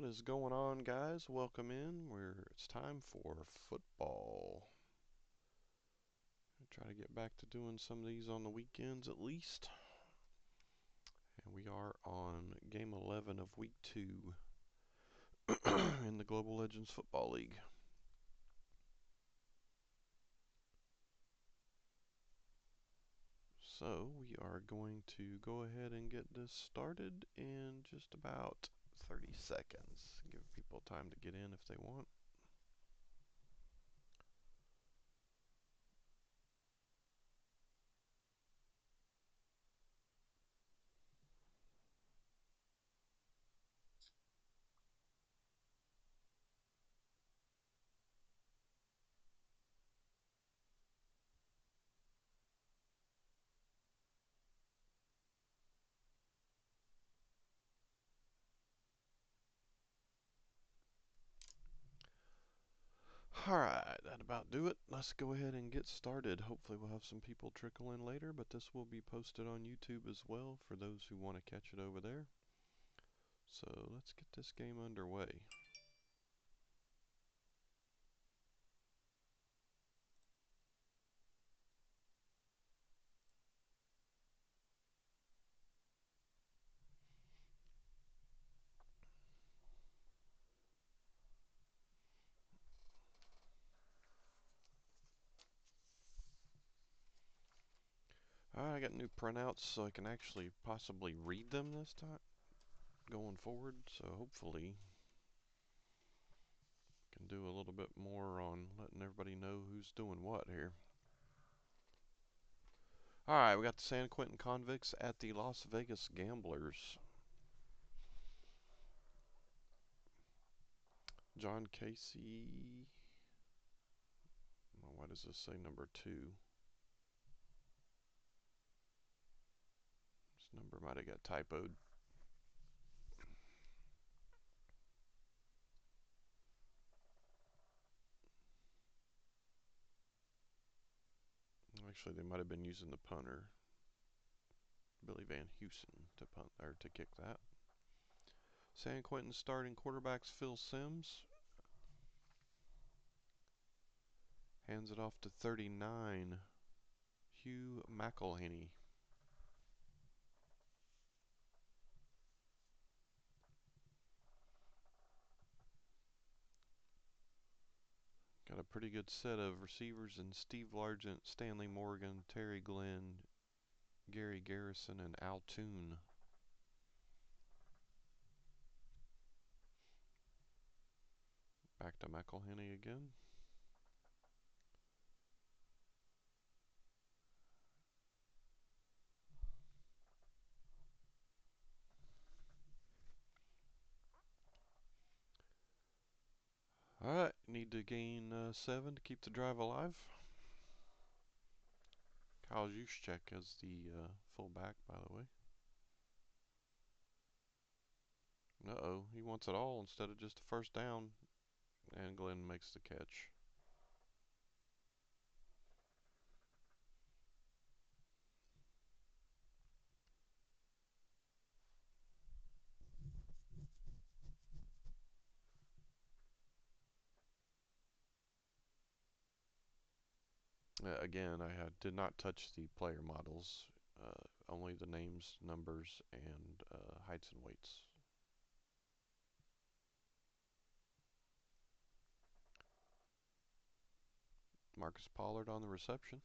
What is going on, guys? Welcome in. It's time for football. Try to get back to doing some of these on the weekends at least. And we are on game 11 of week 2 in the Global Legends Football League. So we are going to go ahead and get this started in just about 30 seconds. Give people time to get in if they want. Alright, that about do it. Let's go ahead and get started. Hopefully we'll have some people trickle in later, but this will be posted on YouTube as well for those who want to catch it over there. So let's get this game underway. Alright, I got new printouts so I can actually possibly read them this time going forward, so hopefully can do a little bit more on letting everybody know who's doing what here. Alright, we got the San Quentin Convicts at the Las Vegas Gamblers. John Casey. Why does this say number 2? This number might have got typoed. Actually, they might have been using the punter, Billy Van Heusen, to punt or to kick that. San Quentin starting quarterbacks Phil Simms. Hands it off to 39, Hugh McElhenney. Got a pretty good set of receivers in Steve Largent, Stanley Morgan, Terry Glenn, Gary Garrison, and Al Toon. Back to McElhenney again. Alright, need to gain 7 to keep the drive alive. Kyle Juszczyk as the fullback, by the way. Uh-oh, he wants it all instead of just a first down, and Glenn makes the catch. Again, did not touch the player models, only the names, numbers, and heights and weights. Marcus Pollard on the reception.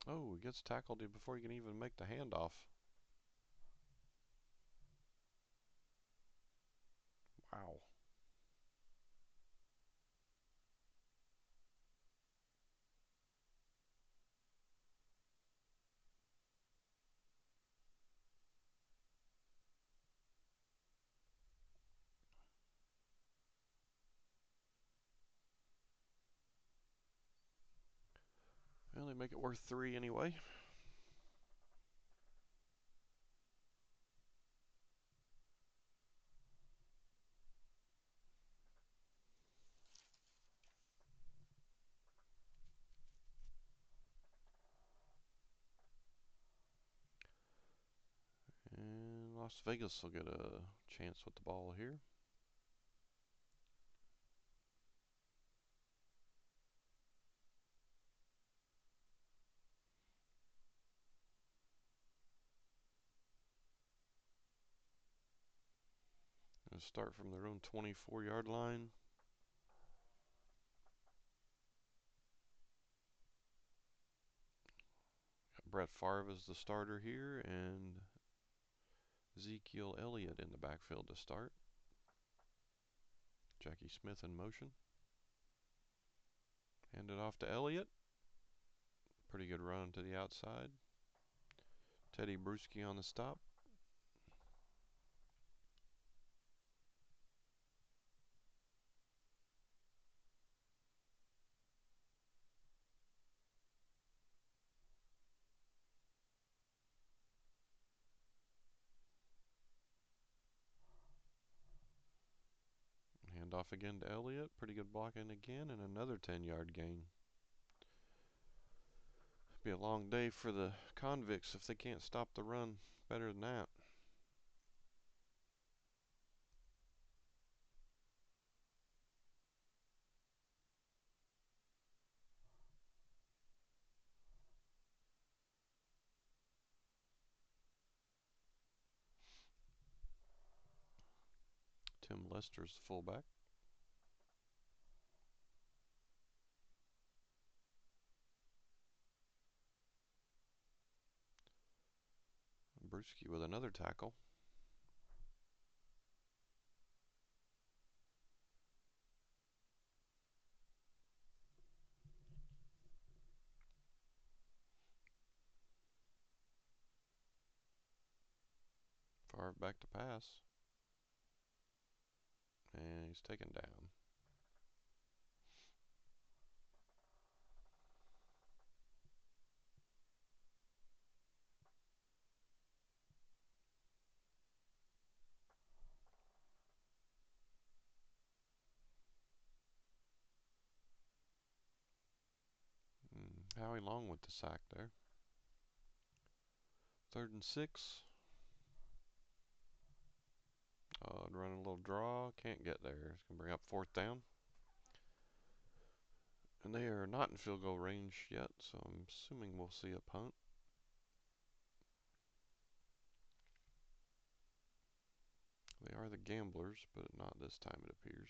Oh, he gets tackled before he can even make the handoff. Wow. Probably make it worth 3 anyway. And Las Vegas will get a chance with the ball here. Gonna start from their own 24-yard line. Got Brett Favre as the starter here, and Ezekiel Elliott in the backfield to start. Jackie Smith in motion. Hand it off to Elliott. Pretty good run to the outside. Teddy Bruschi on the stop. Hand off again to Elliott. Pretty good blocking again, and another 10-yard gain. Be a long day for the convicts if they can't stop the run better than that. Tim Lester's the fullback. Bruschi with another tackle. Favre back to pass. And he's taken down. Howie Long with the sack there. 3rd and 6. Running a little draw. Can't get there. It's going to bring up 4th down. And they are not in field goal range yet, so I'm assuming we'll see a punt. They are the Gamblers, but not this time it appears.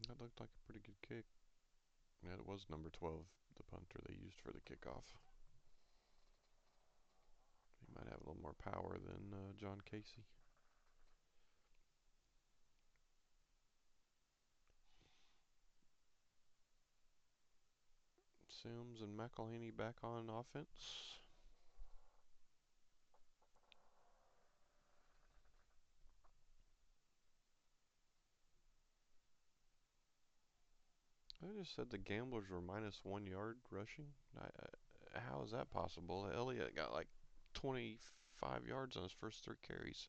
That looked like a pretty good kick. Yeah, it was number 12, the punter they used for the kickoff. He might have a little more power than John Casey. Sims and McElhaney back on offense. I just said the Gamblers were minus 1 yard rushing. How is that possible? Elliott got like 25 yards on his first 3 carries.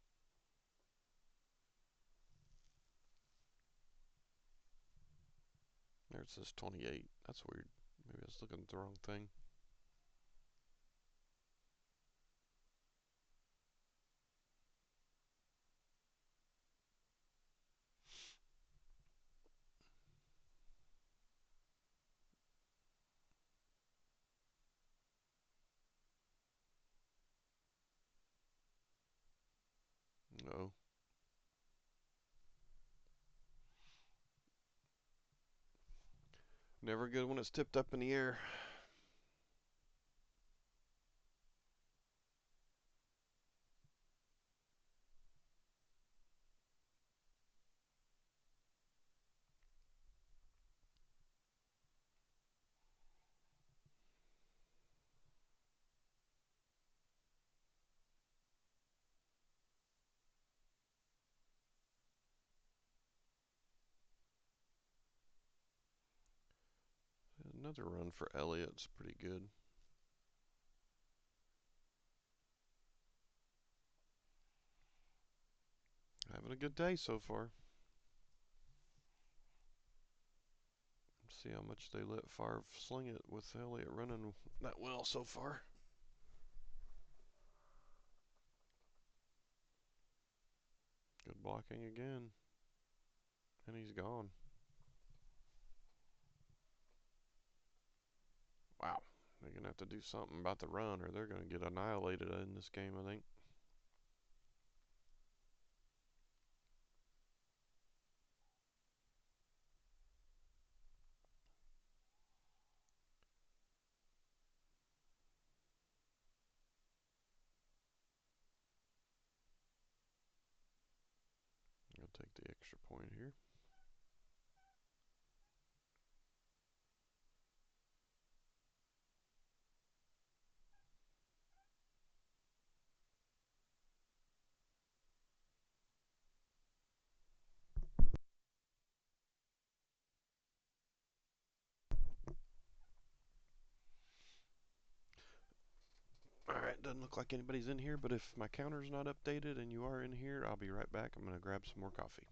There it says 28. That's weird. Maybe I was looking at the wrong thing. No. Never good when it's tipped up in the air. Another run for Elliott's pretty good. Having a good day so far. See how much they let Favre sling it with Elliott running that well so far. Good blocking again. And he's gone. Wow. They're going to have to do something about the run or they're going to get annihilated in this game, I think. I'll take the extra point here. Alright, doesn't look like anybody's in here, but if my counter's not updated and you are in here, I'll be right back. I'm going to grab some more coffee.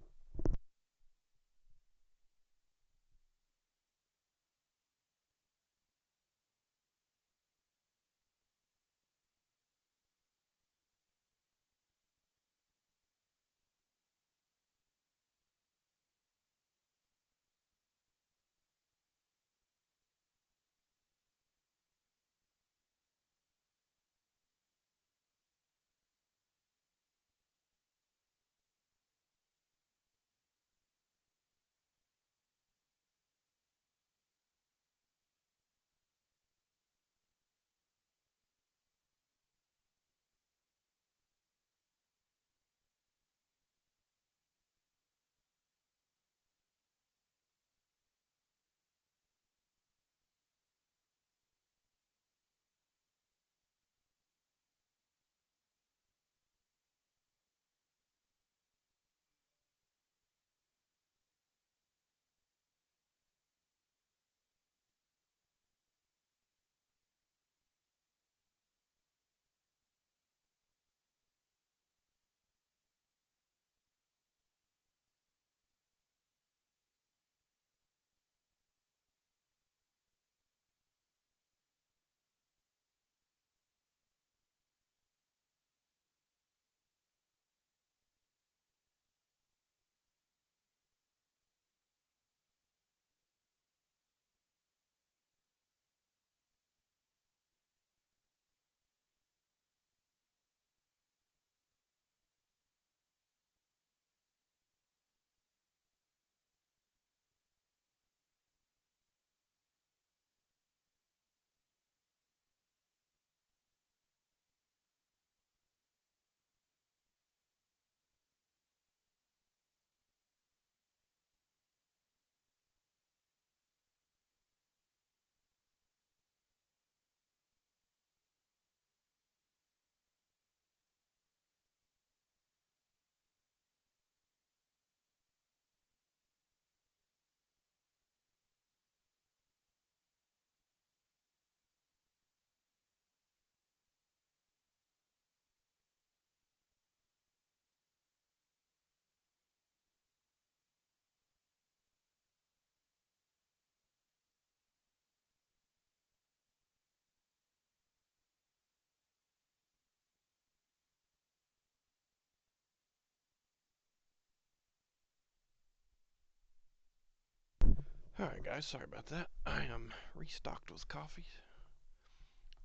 Alright, guys, sorry about that. I am restocked with coffee.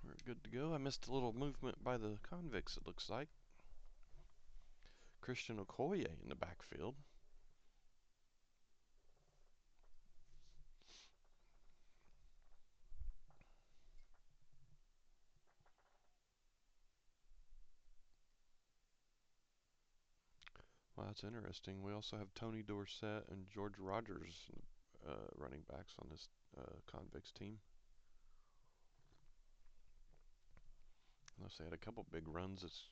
We're good to go. I missed a little movement by the convicts, it looks like. Christian Okoye in the backfield. Well, that's interesting. We also have Tony Dorsett and George Rogers running backs on this convicts team. Unless they had a couple big runs, it's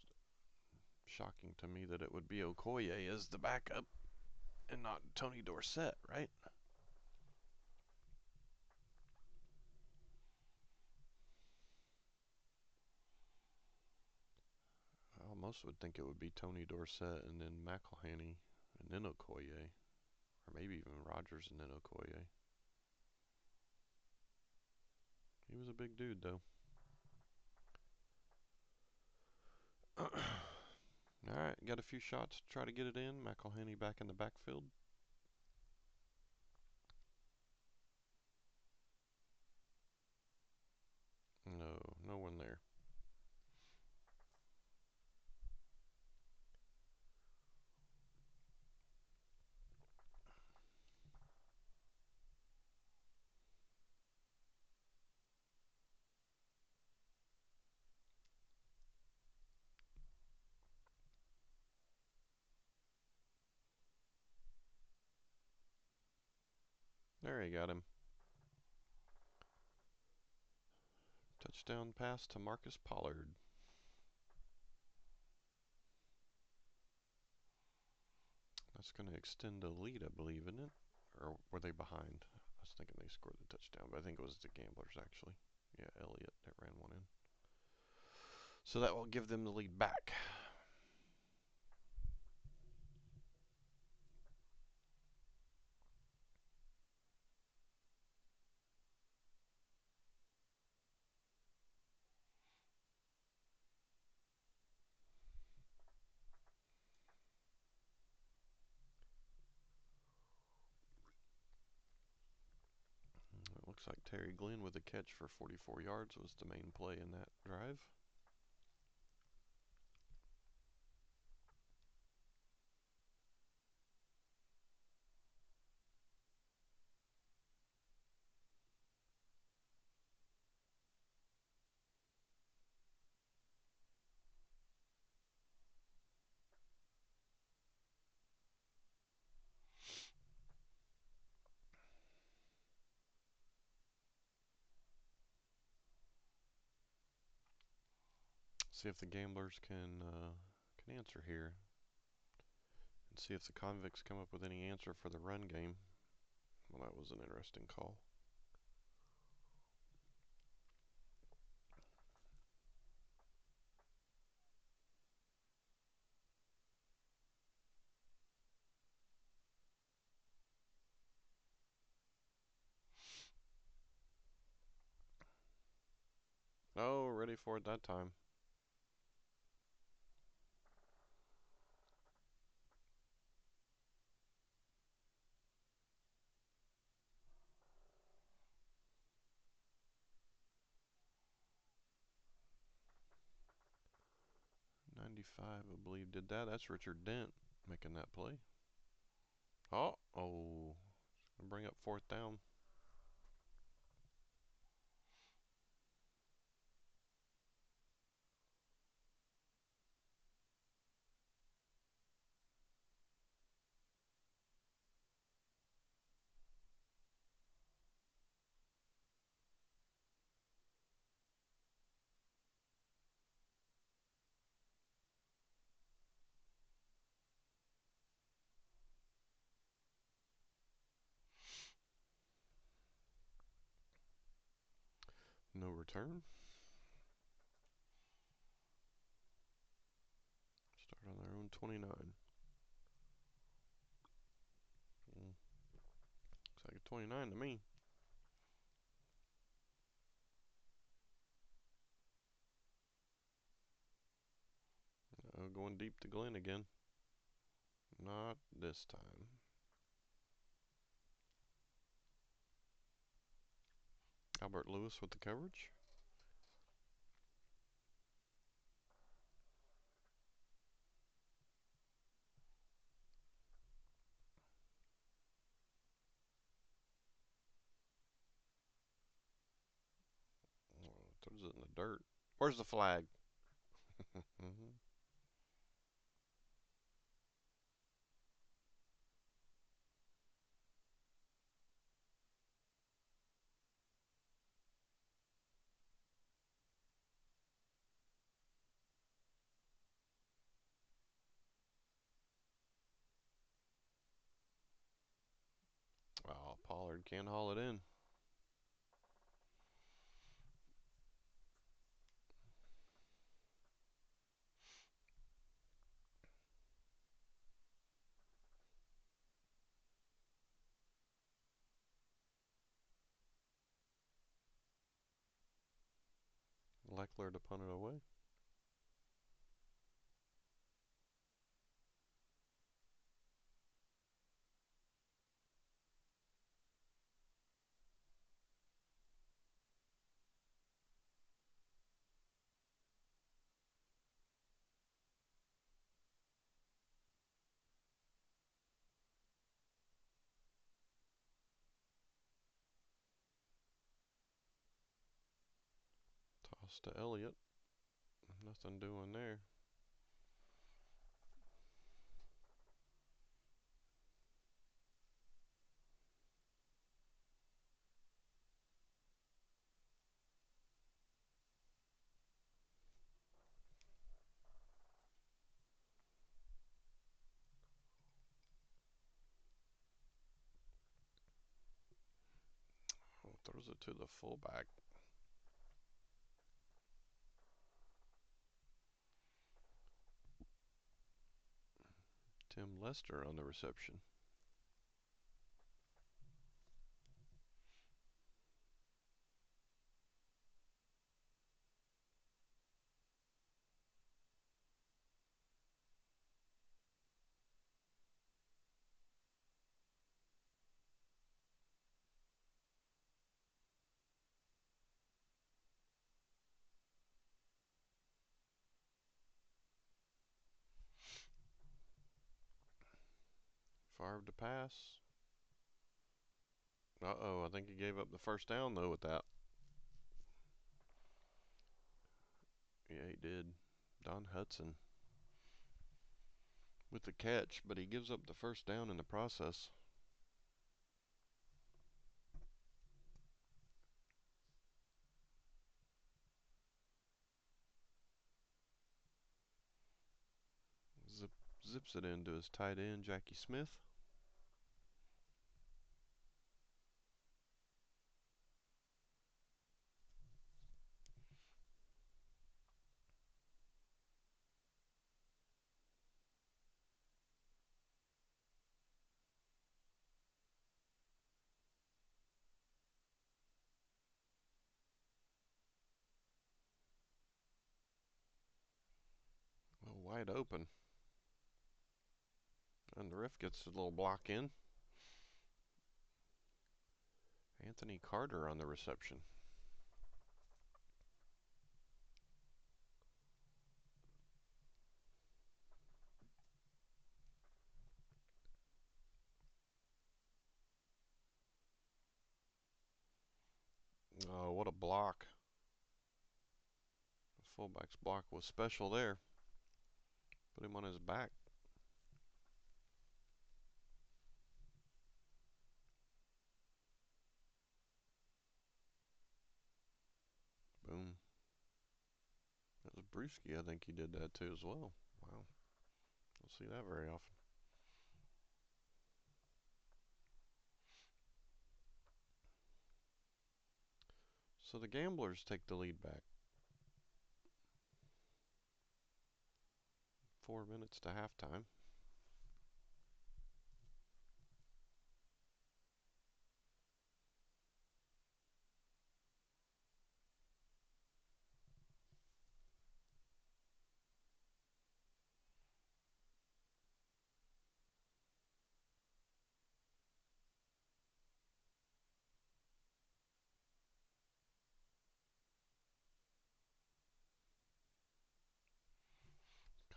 shocking to me that it would be Okoye as the backup and not Tony Dorsett, right? also would think it would be Tony Dorsett and then McElhenney and then Okoye. Or maybe even Rogers and then Okoye. He was a big dude, though. Alright, got a few shots to try to get it in. McElhenney back in the backfield. No, no one there. There, he got him. Touchdown pass to Marcus Pollard. That's going to extend the lead, I believe, isn't it? Or were they behind? I was thinking they scored the touchdown, but I think it was the Gamblers, actually. Yeah, Elliott that ran one in. So that will give them the lead back. It looks like Terry Glenn with a catch for 44 yards was the main play in that drive. See if the Gamblers can answer here, and see if the Convicts come up with any answer for the run game. Well, that was an interesting call. Oh, ready for it that time. '95, I believe, did that. That's Richard Dent making that play. Oh, bring up fourth down. No return. Start on their own 29. Looks like a 29 to me. Going deep to Glenn again. Not this time. Albert Lewis with the coverage. Throws it in the dirt. Where's the flag? Oh, Pollard can't haul it in. Leckler to punt it away. Toss to Elliott. Nothing doing there. Oh, throws it to the fullback. Tim Lester on the reception. Favre to pass. Uh-oh, I think he gave up the first down, though, with that. Yeah, he did. Don Hudson with the catch, but he gives up the first down in the process. Zips it into his tight end, Jackie Smith. Oh, wide open. And the ref gets a little block in. Anthony Carter on the reception. Oh, what a block. The fullback's block was special there. Put him on his back. Boom. That was Brewski. I think he did that too as well. Wow. Don't see that very often. So the Gamblers take the lead back. 4 minutes to halftime.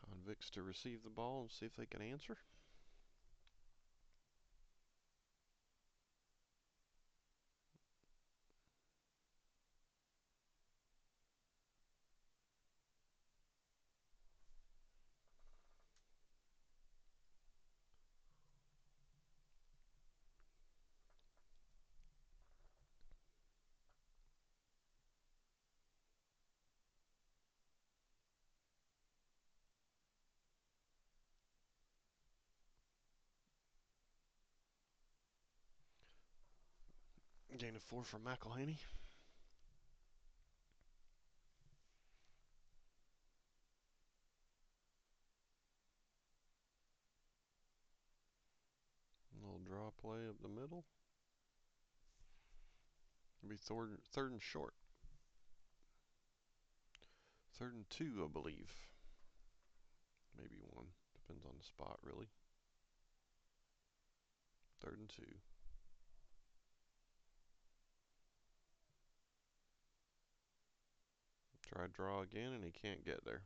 Convicts to receive the ball and see if they can answer. Gain of 4 for McElhaney. A little draw play up the middle. It'll be third and short. Third and 2, I believe. Maybe 1. Depends on the spot, really. Third and 2. Try draw again, and he can't get there.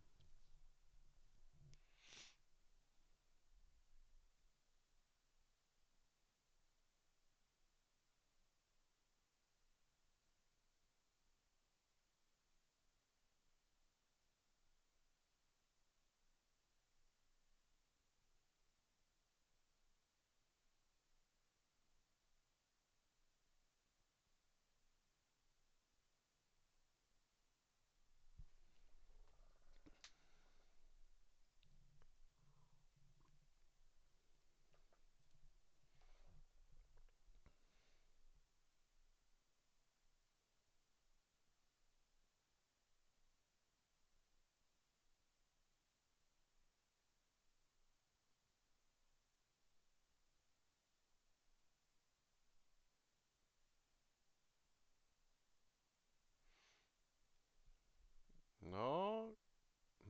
No,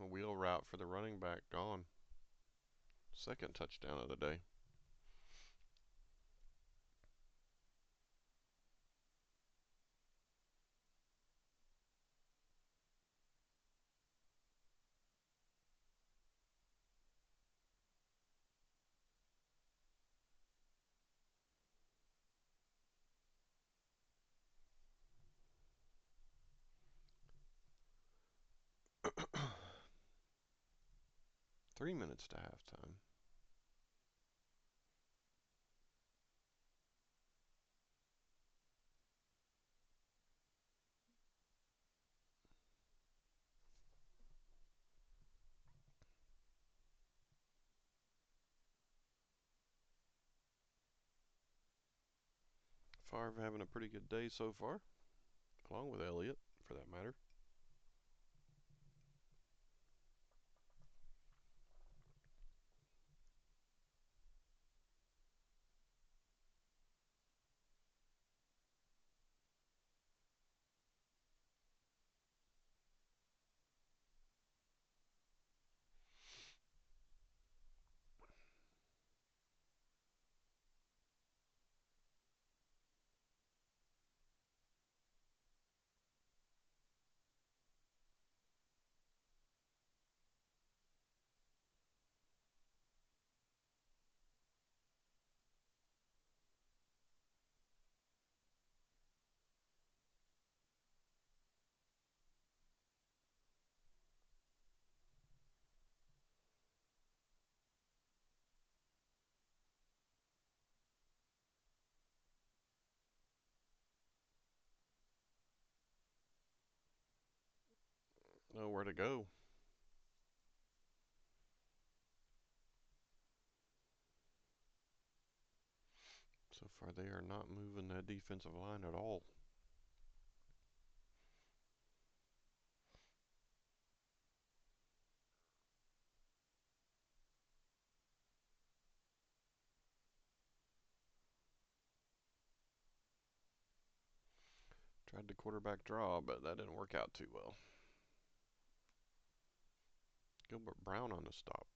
a wheel route for the running back gone. Second touchdown of the day. Three minutes to halftime. Favre having a pretty good day so far, along with Elliott, for that matter. Nowhere to go. So far, they are not moving that defensive line at all. Tried the quarterback draw, but that didn't work out too well. Gilbert Brown on the stop.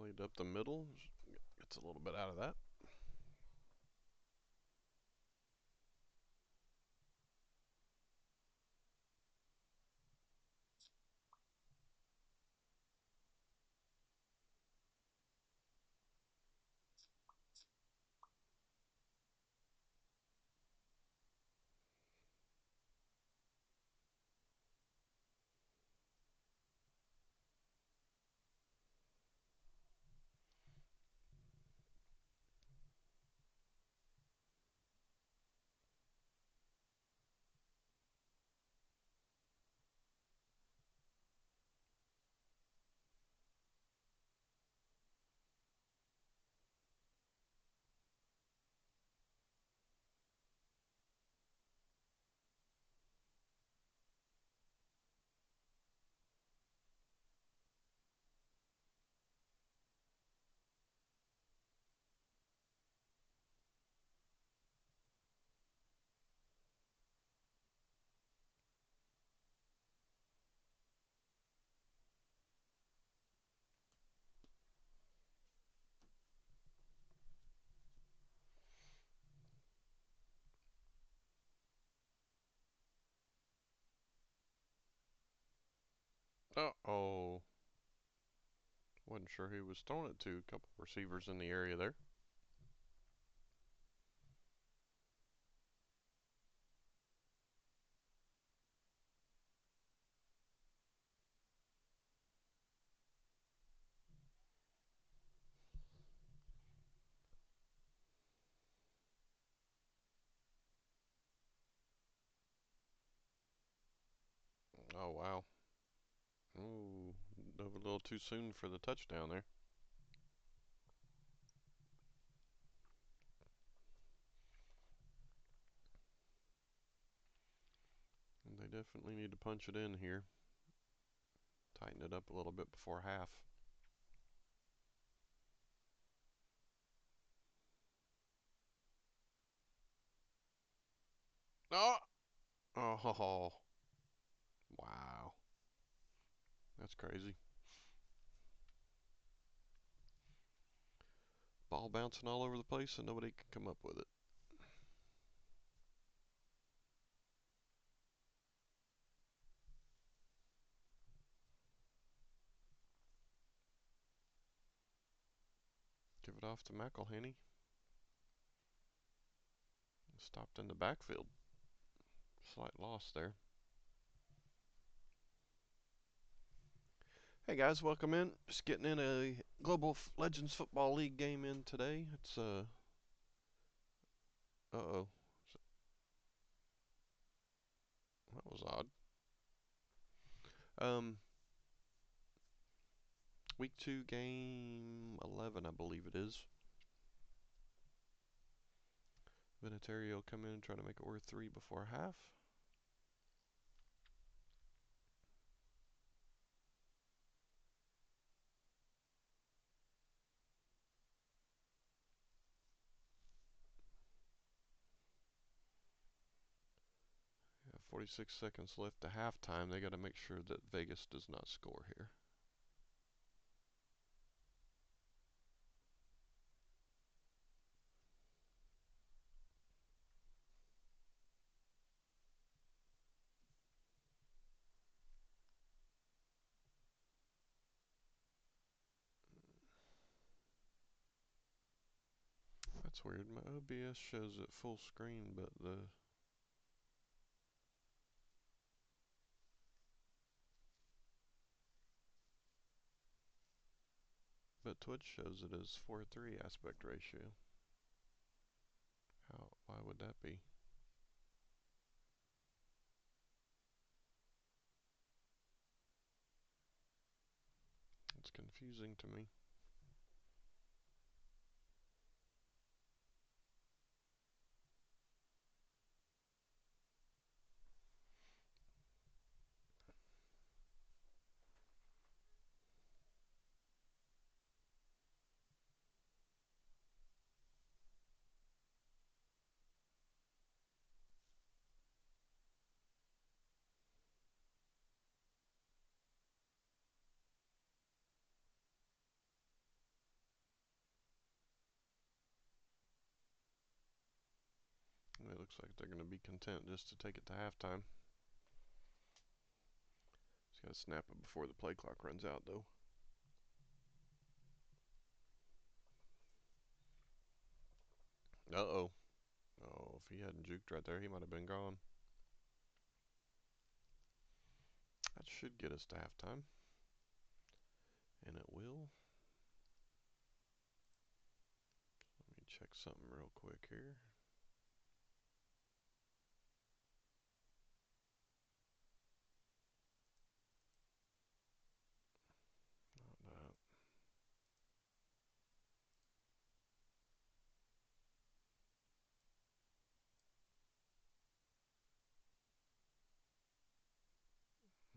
Well, he'd up the middle. Gets a little bit out of that. Uh-oh. Wasn't sure who was throwing it to. A couple receivers in the area there. Oh, wow. Ooh, dove a little too soon for the touchdown there. And they definitely need to punch it in here. Tighten it up a little bit before half. Oh! Oh, wow. That's crazy. Ball bouncing all over the place and nobody can come up with it. Give it off to McElhenney. Stopped in the backfield. Slight loss there. Hey guys, welcome in. Just getting in a Global Legends Football League game in today. It's uh-oh. That was odd. Um Week 2 game 11, I believe it is. Vinatieri come in and try to make it worth 3 before half. Yeah, 46 seconds left to halftime. They got to make sure that Vegas does not score here. That's weird. My OBS shows it full screen, but Twitch shows it as 4:3 aspect ratio. Why would that be? It's confusing to me. It looks like they're going to be content just to take it to halftime. Just got to snap it before the play clock runs out, though. Uh-oh. Oh, if he hadn't juked right there, he might have been gone. That should get us to halftime. And it will. Let me check something real quick here. Not that.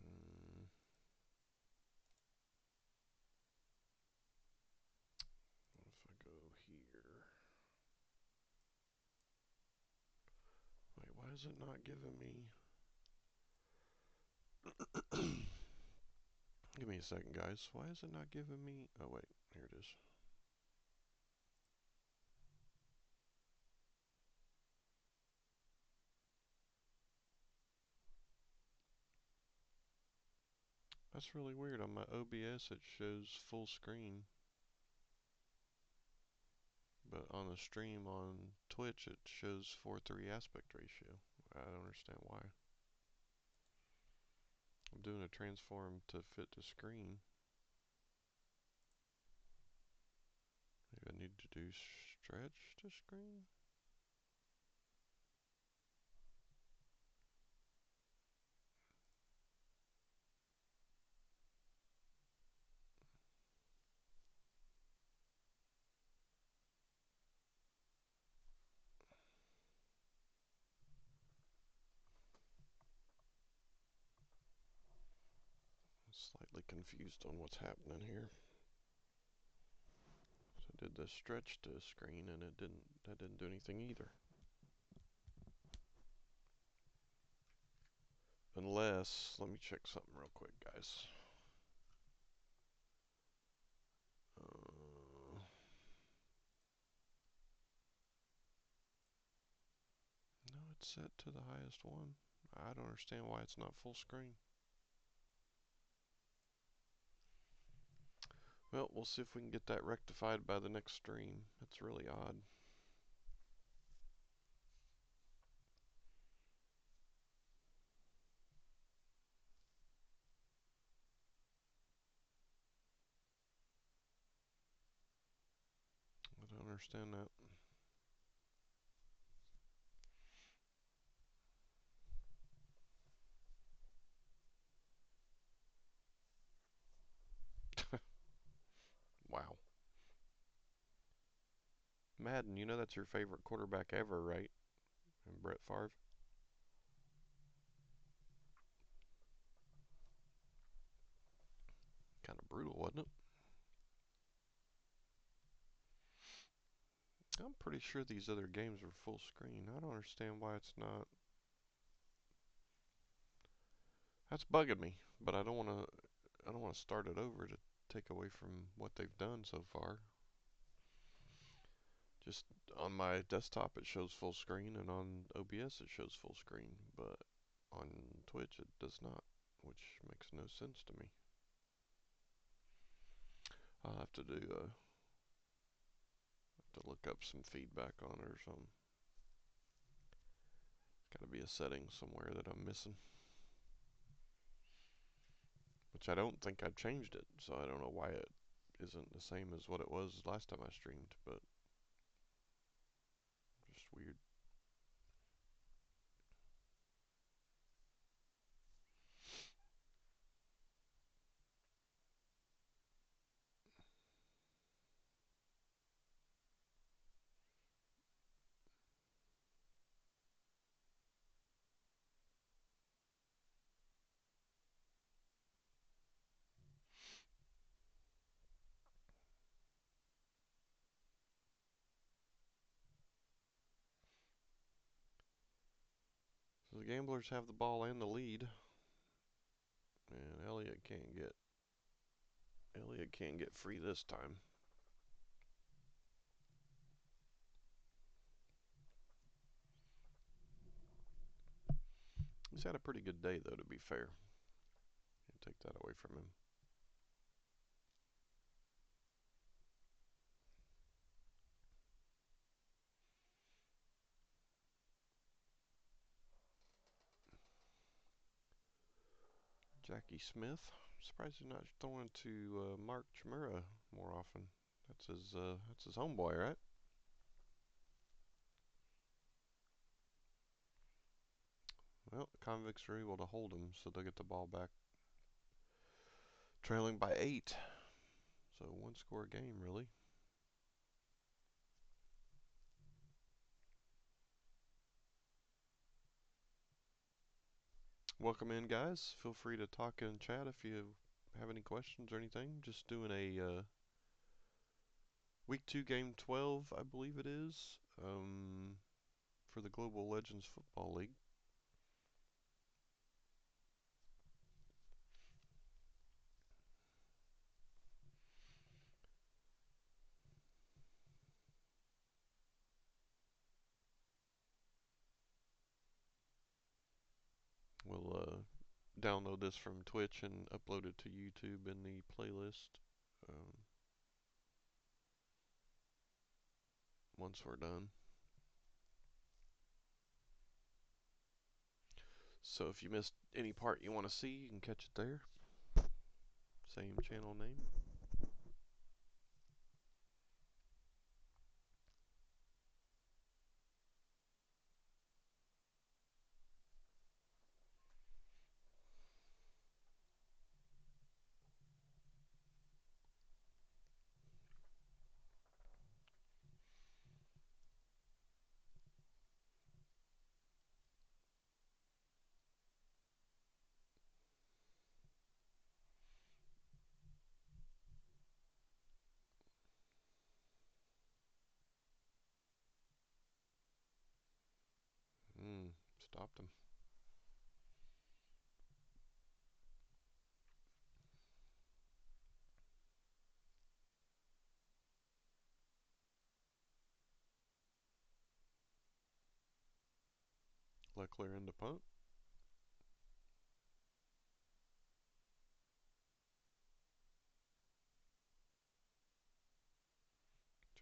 Hmm. What if I go here? Wait, why is it not giving me... Give me a second, guys. Why is it not giving me... Oh, wait. Here it is. That's really weird. On my OBS it shows full screen, but on the stream on Twitch it shows 4:3 aspect ratio. I don't understand why. I'm doing a transform to fit the screen. Maybe I need to do stretch to screen? Slightly confused on what's happening here. So I did the stretch to screen and that didn't do anything either. Unless, let me check something real quick, guys. No, it's set to the highest one. I don't understand why it's not full screen. Well, we'll see if we can get that rectified by the next stream. That's really odd. I don't understand that. Wow. Madden, you know that's your favorite quarterback ever, right? And Brett Favre. Kind of brutal, wasn't it? I'm pretty sure these other games are full screen. I don't understand why it's not. That's bugging me, but I don't want to. I don't want to start it over to take away from what they've done so far. Just on my desktop it shows full screen, and on OBS it shows full screen, but on Twitch it does not, which makes no sense to me. I'll have to look up some feedback on it or something. Got to be a setting somewhere that I'm missing. Which I don't think I've changed it, so I don't know why it isn't the same as what it was last time I streamed, but just weird. So the Gamblers have the ball and the lead, and Elliott can't get free this time. He's had a pretty good day, though, to be fair. Can't take that away from him. Jackie Smith. Surprised he's not throwing to Mark Chmura more often. That's his homeboy, right? Well, the Convicts are able to hold him, so they'll get the ball back. Trailing by 8. So one score game, really. Welcome in, guys. Feel free to talk in chat if you have any questions or anything. Just doing a week 2 game 12, I believe it is, for the Global Legends Football League. We'll download this from Twitch and upload it to YouTube in the playlist um, once we're done. So if you missed any part you want to see, you can catch it there. Same channel name. Stopped him. Leclerc into punt.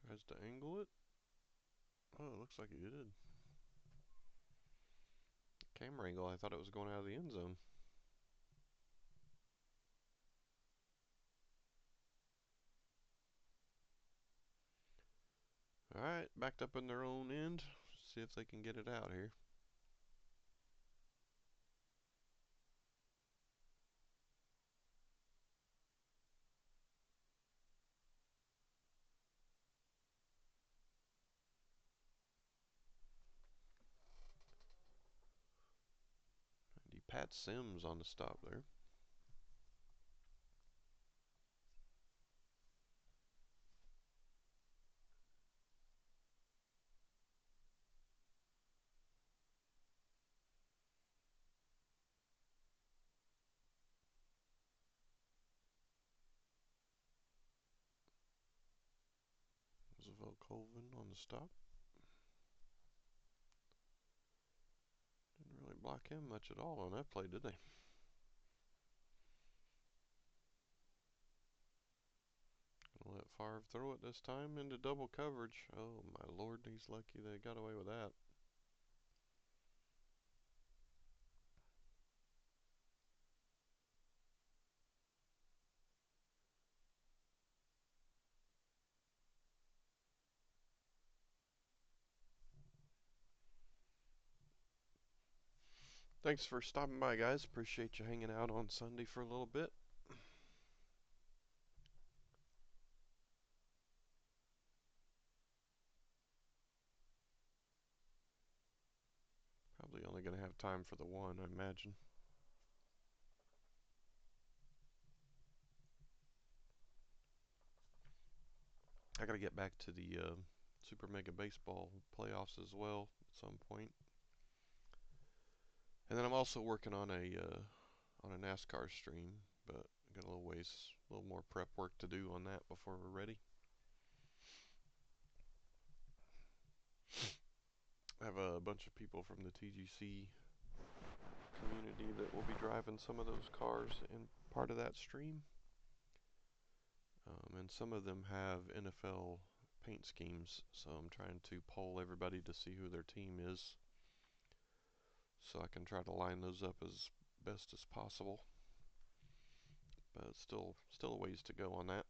Tries to angle it. Oh, it looks like he did. Camera angle, I thought it was going out of the end zone. Alright, backed up in their own end. See if they can get it out here. Pat Sims on the stop there. Roosevelt Colvin on the stop. Didn't really block him much at all on that play, did they? Gonna let Favre throw it this time into double coverage. Oh my lord, he's lucky they got away with that. Thanks for stopping by, guys. Appreciate you hanging out on Sunday for a little bit. Probably only going to have time for the one, I imagine. I got to get back to the Super Mega Baseball playoffs as well at some point. And then I'm also working on a NASCAR stream, but I got a little more prep work to do on that before we're ready. I have a bunch of people from the TGC community that will be driving some of those cars in part of that stream. And some of them have NFL paint schemes, so I'm trying to poll everybody to see who their team is, so I can try to line those up as best as possible. But still a ways to go on that.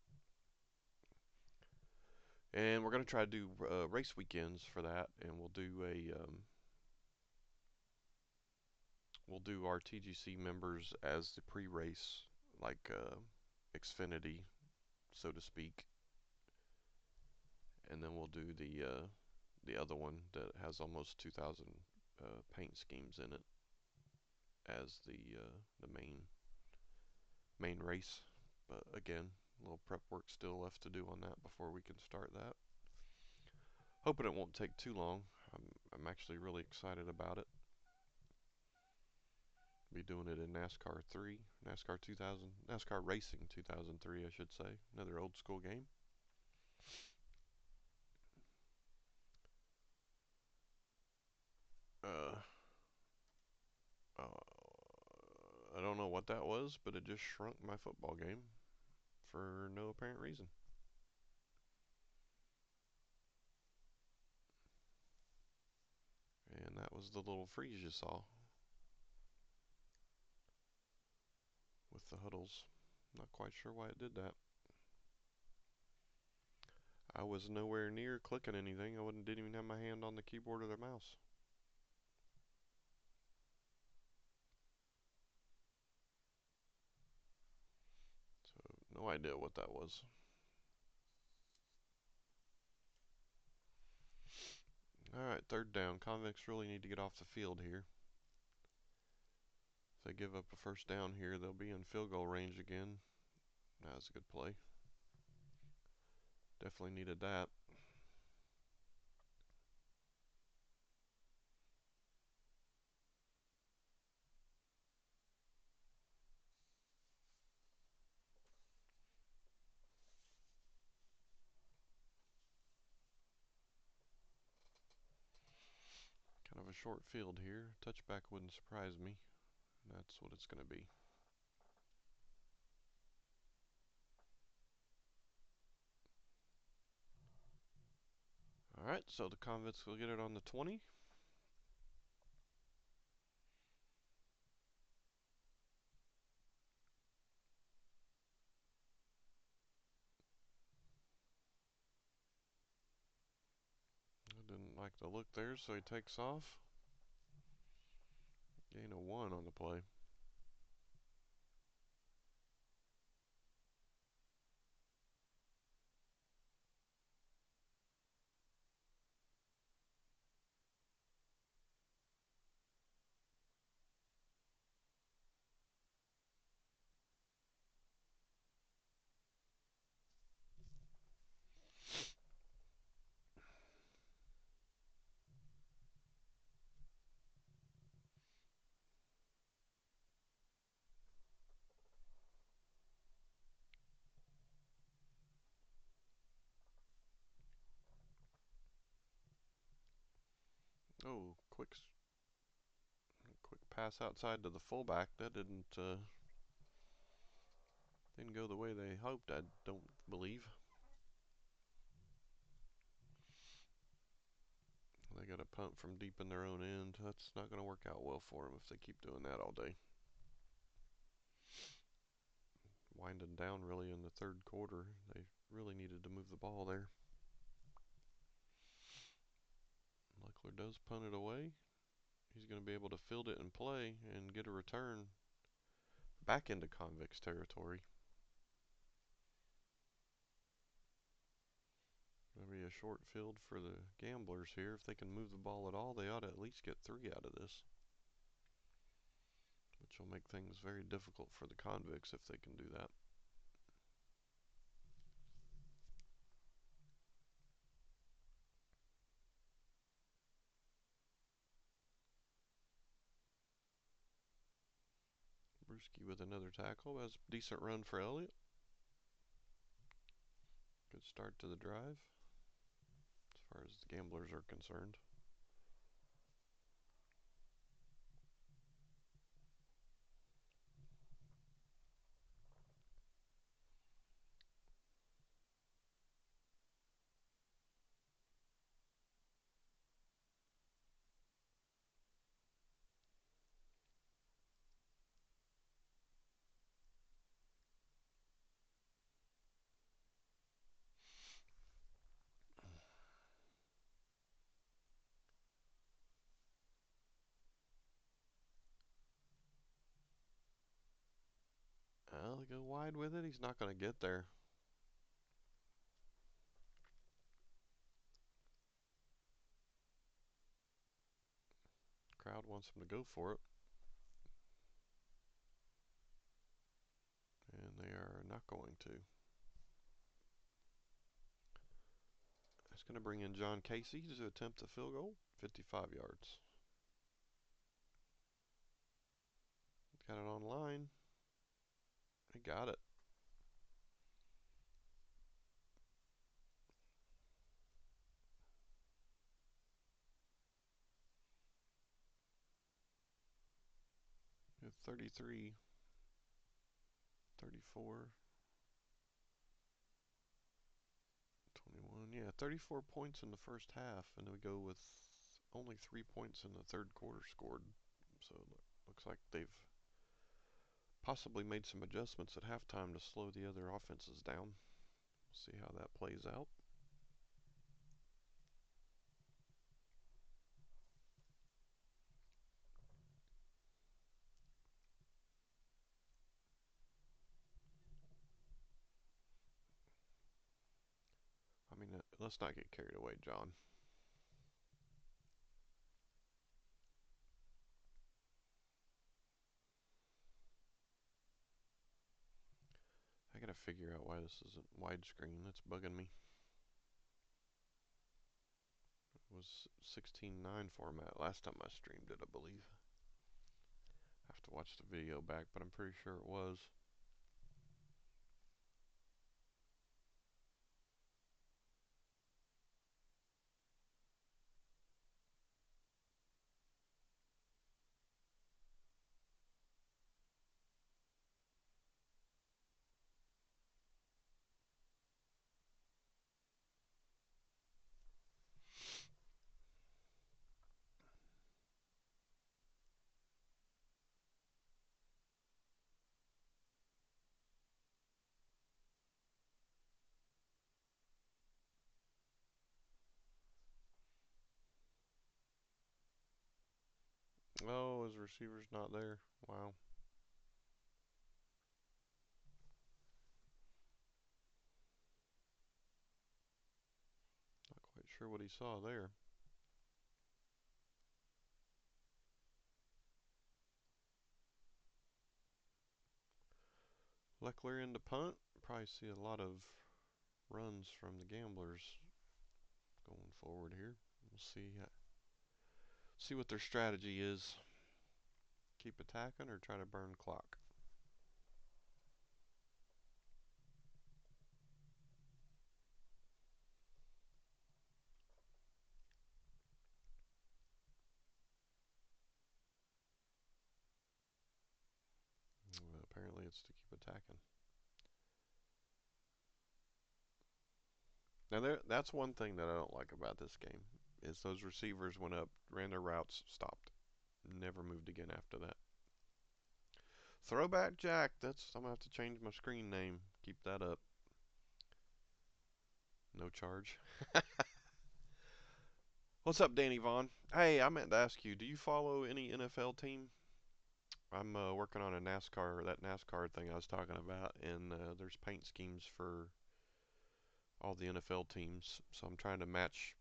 And we're gonna try to do race weekends for that, and we'll do our TGC members as the pre-race, like Xfinity, so to speak, and then we'll do the other one that has almost 2,000 paint schemes in it as the main race. But again, a little prep work still left to do on that before we can start that. Hoping it won't take too long. I'm actually really excited about it. Be doing it in NASCAR 3, NASCAR 2000, NASCAR Racing 2003, I should say. Another old school game. Uh, I don't know what that was, but it just shrunk my football game for no apparent reason. And that was the little freeze you saw with the huddles. Not quite sure why it did that. I was nowhere near clicking anything. Didn't even have my hand on the keyboard or the mouse. So no idea what that was. Alright, third down. Convicts really need to get off the field here. If they give up a first down here, they'll be in field goal range again. That was a good play. Definitely needed that. Kind of a short field here. Touchback wouldn't surprise me. That's what it's going to be. Alright, so the Convicts will get it on the 20. I didn't like the look there, so he takes off. Gain of 1 on the play. Oh, quick pass outside to the fullback. That didn't go the way they hoped. I don't believe. They got a punt from deep in their own end. That's not going to work out well for them if they keep doing that all day. Winding down really in the third quarter. They really needed to move the ball there. Leckler does punt it away. He's going to be able to field it and play and get a return back into Convicts territory. Going to be a short field for the Gamblers here. If they can move the ball at all, they ought to at least get 3 out of this. Which will make things very difficult for the Convicts if they can do that. Brewski with another tackle. That's a decent run for Elliott. Good start to the drive as far as the Gamblers are concerned. Well, they go wide with it. He's not going to get there. Crowd wants him to go for it. And they are not going to. It's going to bring in John Casey to attempt the field goal. 55 yards. Got it on line. He got it. At 33. 34, 21. Yeah, 34 points in the first half, and we go with only 3 points in the third quarter scored. So it looks like they've possibly made some adjustments at halftime to slow the other offenses down. We'll see how that plays out. I mean, let's not get carried away, John. I gotta figure out why this isn't widescreen. It's bugging me. It was 16:9 format last time I streamed it, I believe. I have to watch the video back, but I'm pretty sure it was. Oh, his receiver's not there. Wow. Not quite sure what he saw there. Leckler into punt. Probably see a lot of runs from the Gamblers going forward here. We'll see what their strategy is. Keep attacking or try to burn clock. Well, apparently it's to keep attacking. Now that's one thing that I don't like about this game is those receivers went up, ran their routes, stopped, never moved again after that. Throwback Jack. I'm gonna have to change my screen name. Keep that up. No charge. What's up, Danny Vaughn? Hey, I meant to ask you. Do you follow any NFL team? I'm working on a that NASCAR thing I was talking about, and there's paint schemes for all the NFL teams. So I'm trying to match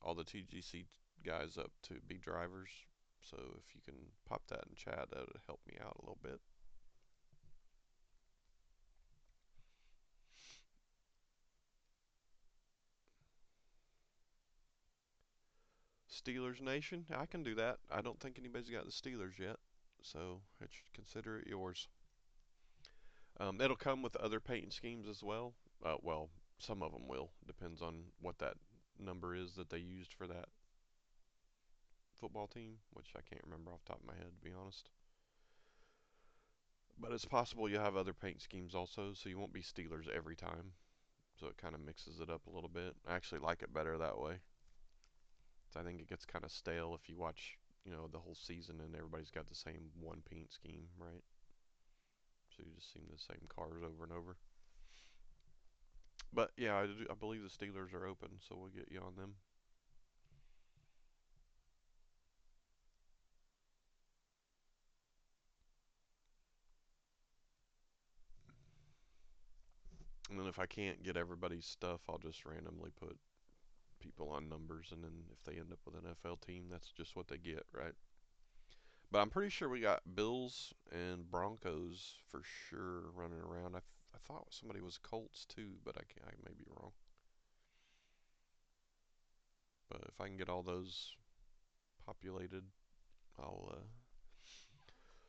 all the TGC guys up to be drivers. So if you can pop that in chat, that would help me out a little bit. Steelers Nation, I can do that. I don't think anybody's got the Steelers yet, so consider it yours. It'll come with other painting schemes as well. Well, some of them will. Depends on what that number is that they used for that football team, which I can't remember off the top of my head, to be honest. But it's possible you have other paint schemes also, so you won't be Steelers every time. So it kind of mixes it up a little bit. I actually like it better that way. So I think it gets kind of stale if you watch, the whole season and everybody's got the same one paint scheme, right? So you just see the same cars over and over. But yeah, I believe the Steelers are open, so we'll get you on them. And then if I can't get everybody's stuff, I'll just randomly put people on numbers, and then if they end up with an NFL team, that's just what they get, right? But I'm pretty sure we got Bills and Broncos for sure running around. I thought somebody was Colts too, but I may be wrong. But if I can get all those populated, I'll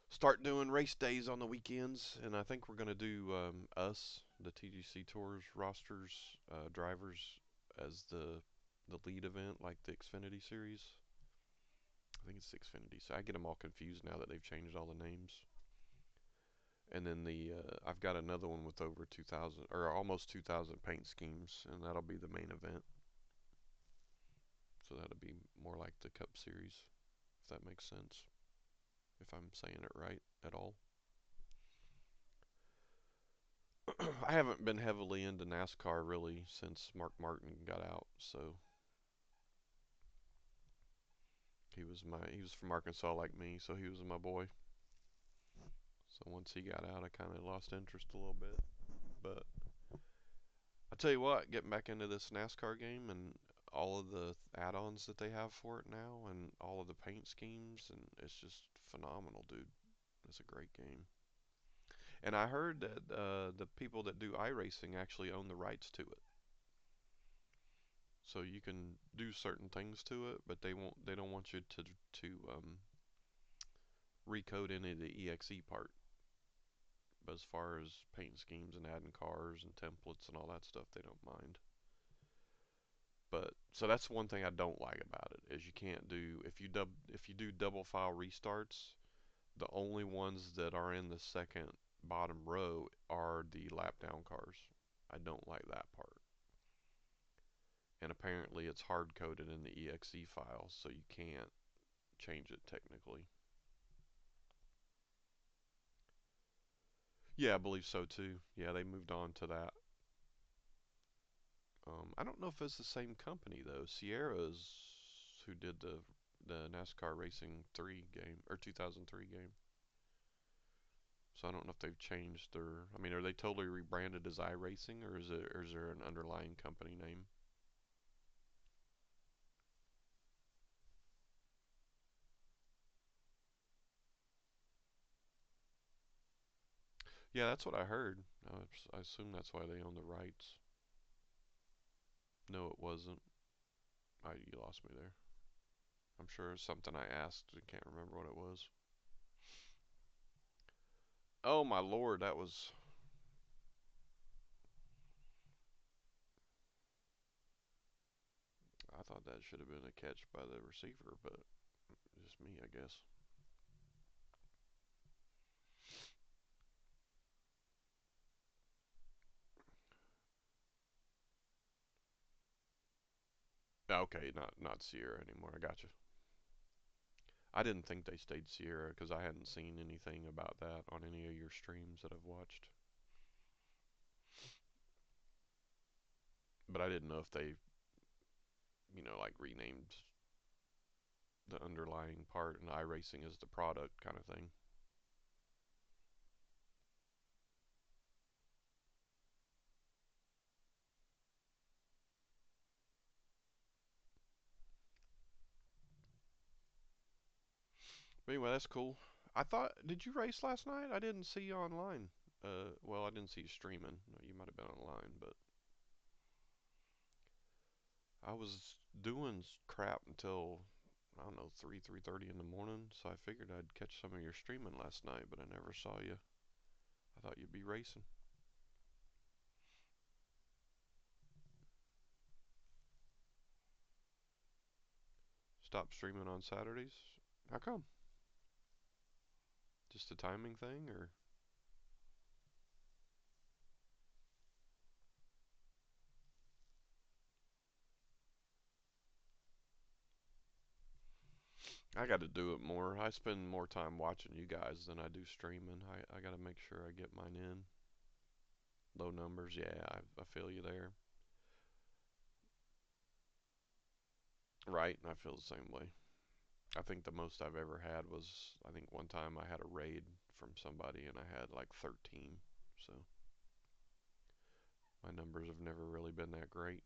start doing race days on the weekends. And I think we're gonna do the TGC Tours rosters drivers as the lead event, like the Xfinity Series. I think it's Xfinity. So I get them all confused now that they've changed all the names. And then I've got another one with over 2,000 or almost 2,000 paint schemes, and that'll be the main event. So that'll be more like the Cup Series, if that makes sense. If I'm saying it right at all. I haven't been heavily into NASCAR really since Mark Martin got out, so he was from Arkansas like me, so he was my boy. So once he got out, I kind of lost interest a little bit. But I tell you what, getting back into this NASCAR game and all of the add-ons that they have for it now, and all of the paint schemes, and it's just phenomenal, dude. It's a great game. And I heard that the people that do iRacing actually own the rights to it. So you can do certain things to it, but they don't want you to recode any of the exe part. But as far as paint schemes and adding cars and templates and all that stuff, they don't mind. But so that's one thing I don't like about it is you can't do if you do double file restarts, the only ones that are in the second bottom row are the lap down cars. I don't like that part. And apparently it's hard coded in the exe file, so you can't change it technically. Yeah, I believe so too. Yeah, they moved on to that. I don't know if it's the same company though. Sierra's who did the NASCAR Racing 3 game or 2003 game. So I don't know if they've changed their. I mean, are they totally rebranded as iRacing, or is there an underlying company name? Yeah, that's what I heard. I assume that's why they own the rights. No, it wasn't. You lost me there. I'm sure it's something I asked. I can't remember what it was. Oh my lord, that was. I thought that should have been a catch by the receiver, but just me, I guess. Okay, not Sierra anymore. I got you. I didn't think they stayed Sierra because I hadn't seen anything about that on any of your streams that I've watched. But I didn't know if they, like renamed the underlying part and iRacing is the product kind of thing. But anyway, that's cool. I thought, did you race last night? I didn't see you online. Well, I didn't see you streaming. No, you might have been online, but I was doing crap until I don't know 3:30 in the morning. So I figured I'd catch some of your streaming last night, but I never saw you. I thought you'd be racing. Stop streaming on Saturdays. How come? Just a timing thing, or I got to do it more. I spend more time watching you guys than I do streaming. I got to make sure I get mine in. Low numbers, yeah, I feel you there. Right, I feel the same way. I think the most I've ever had was, I think one time I had a raid from somebody and I had like 13. So my numbers have never really been that great.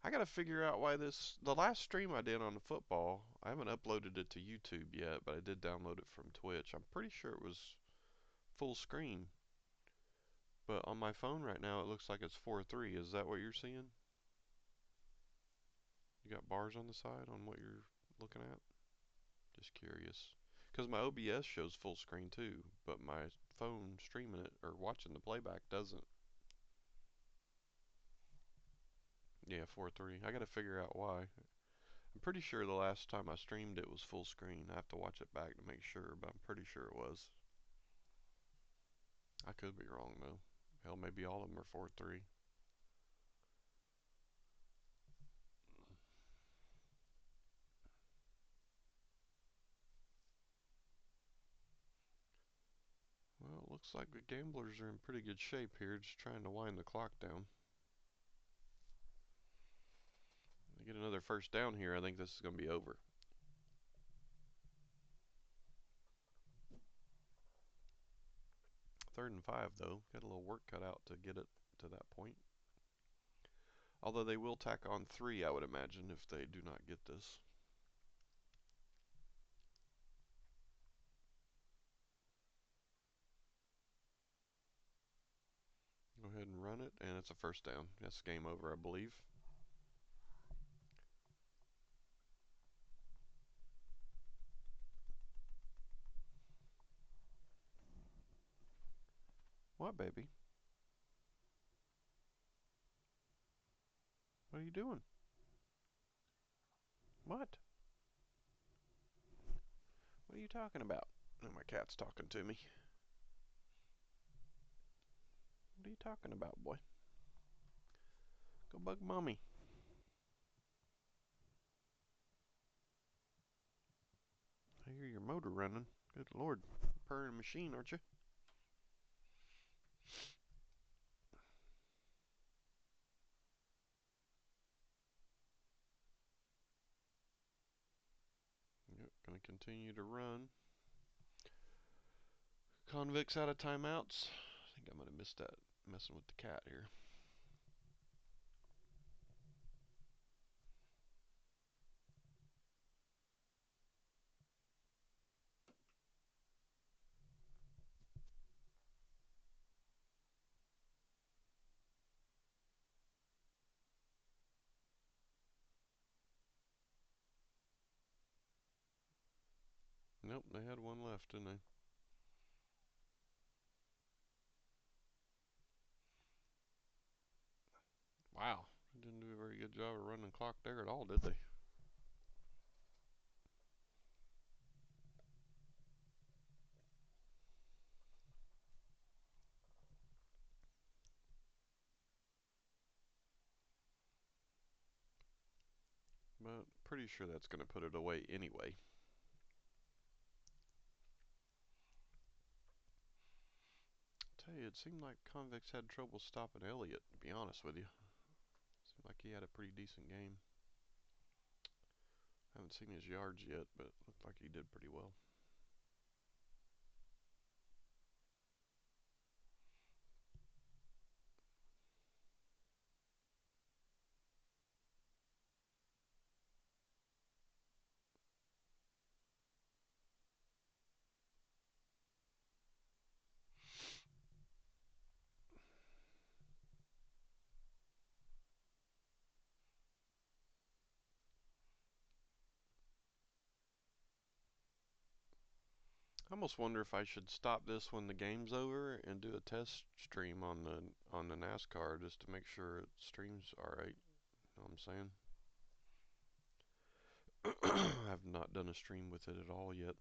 I got to figure out why the last stream I did on the football, I haven't uploaded it to YouTube yet, but I did download it from Twitch. I'm pretty sure it was full screen. But on my phone right now, it looks like it's 4:3. Is that what you're seeing? You got bars on the side on what you're looking at? Just curious. Because my OBS shows full screen too, but my phone streaming it or watching the playback doesn't. Yeah, 4:3. I gotta figure out why. I'm pretty sure the last time I streamed it was full screen. I have to watch it back to make sure, but I'm pretty sure it was. I could be wrong though. Hell, maybe all of them are 4-3. Well, it looks like the Gamblers are in pretty good shape here, just trying to wind the clock down. They get another first down here, I think this is going to be over. Third and 5 though. Got a little work cut out to get it to that point. Although they will tack on 3, I would imagine, if they do not get this. Go ahead and run it, and it's a first down. That's game over, I believe. What, baby? What are you doing? What? What are you talking about? Oh, my cat's talking to me. What are you talking about, boy? Go bug mommy. I hear your motor running. Good lord. Purring machine, aren't you? Yep, gonna continue to run. Convicts out of timeouts. I think I might have missed that messing with the cat here. Nope, they had one left, didn't they? Wow. They didn't do a very good job of running the clock there at all, did they? But pretty sure that's going to put it away anyway. Tell you, it seemed like Convicts had trouble stopping Elliott, to be honest with you. Seemed like he had a pretty decent game. Haven't seen his yards yet, but looked like he did pretty well. I almost wonder if I should stop this when the game's over and do a test stream on the NASCAR just to make sure it streams all right. You know what I'm saying? I have not done a stream with it at all yet.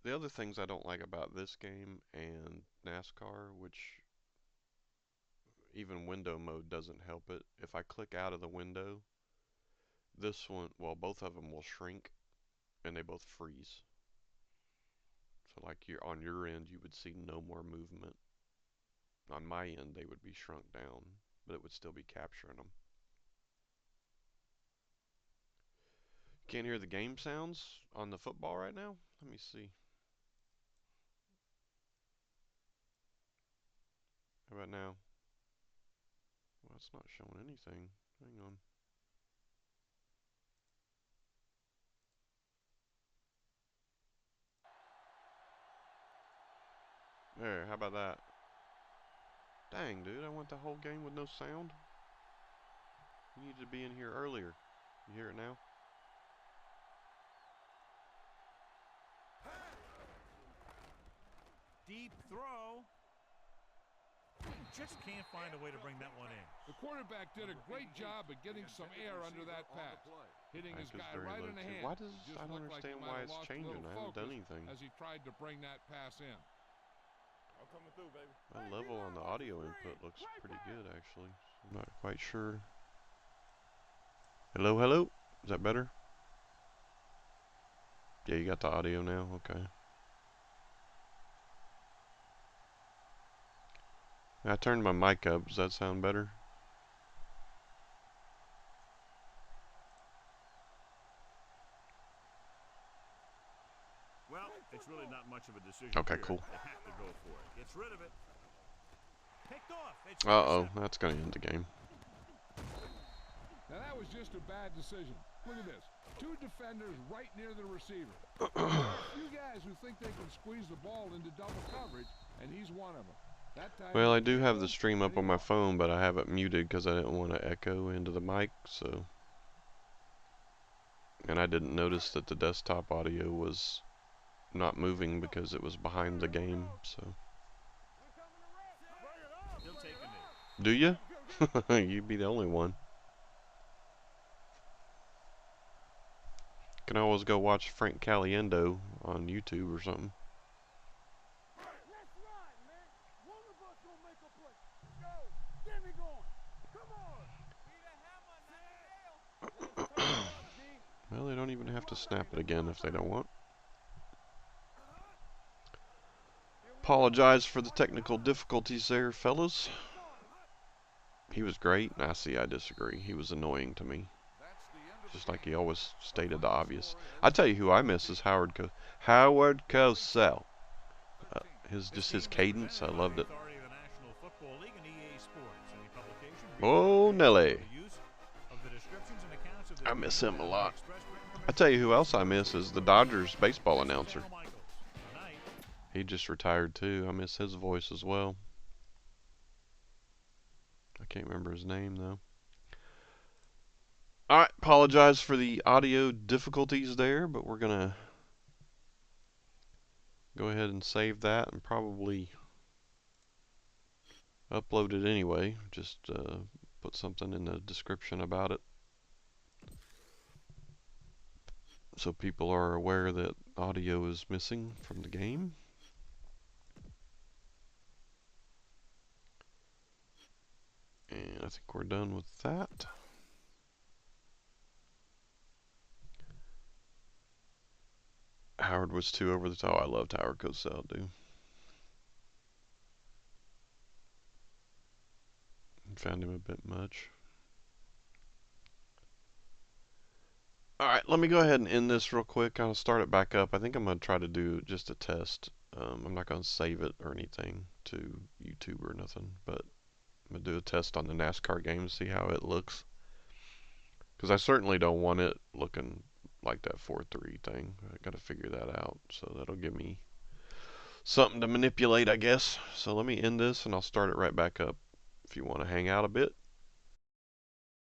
The other things I don't like about this game and NASCAR, which even window mode doesn't help it. If I click out of the window, this one, well, both of them will shrink and they both freeze. So like you're on your end, you would see no more movement. On my end, they would be shrunk down, but it would still be capturing them. Can't hear the game sounds on the football right now? Let me see. How about now? Well, it's not showing anything. Hang on. There, how about that? Dang, dude, I went the whole game with no sound. You needed to be in here earlier. You hear it now? Deep throw. Just can't find a way to bring that one in. The quarterback did a great job of getting some air under that pass, hitting his guy right in the hand. Why does I don't understand why it's changing? I haven't done anything. As he tried to bring that pass in. I'm coming through, baby. My level on the audio input looks pretty good, actually. I'm not quite sure. Hello, hello? Is that better? Yeah, you got the audio now? Okay. I turned my mic up. Does that sound better? Well, it's really not much of a decision. Okay, here. cool. They have to go for it. Gets rid of it. Picked off. It's Uh-oh, that's going to end the game. Now that was just a bad decision. Look at this. Two defenders right near the receiver. There are a few guys who think they can squeeze the ball into double coverage, and he's one of them. That time Well, I do have the stream up on my phone, but I have it muted because I didn't want to echo into the mic, so... And I didn't notice that the desktop audio was not moving because it was behind the game, so... Do you? You'd be the only one. Can always go watch Frank Caliendo on YouTube or something. Well, they don't even have to snap it again if they don't want. Apologize for the technical difficulties there, fellas. He was great. I see, I disagree. He was annoying to me. Just like he always stated the obvious. I tell you who I miss is Howard Cosell. His cadence, I loved it. Oh, Nelly. I miss him a lot. I tell you who else I miss is the Dodgers baseball announcer. He just retired too. I miss his voice as well. I can't remember his name though. Alright, apologize for the audio difficulties there, but we're gonna go ahead and save that and probably upload it anyway. Just put something in the description about it, so people are aware that audio is missing from the game. And I think we're done with that. Howard was too over the top. I loved Howard Cosell, dude. Found him a bit much. Alright, let me go ahead and end this real quick. I'll start it back up. I think I'm going to try to do just a test. I'm not going to save it or anything to YouTube or nothing, but I'm going to do a test on the NASCAR game to see how it looks. Because I certainly don't want it looking like that 4-3 thing. I got to figure that out. So that'll give me something to manipulate, I guess. So let me end this and I'll start it right back up if you want to hang out a bit.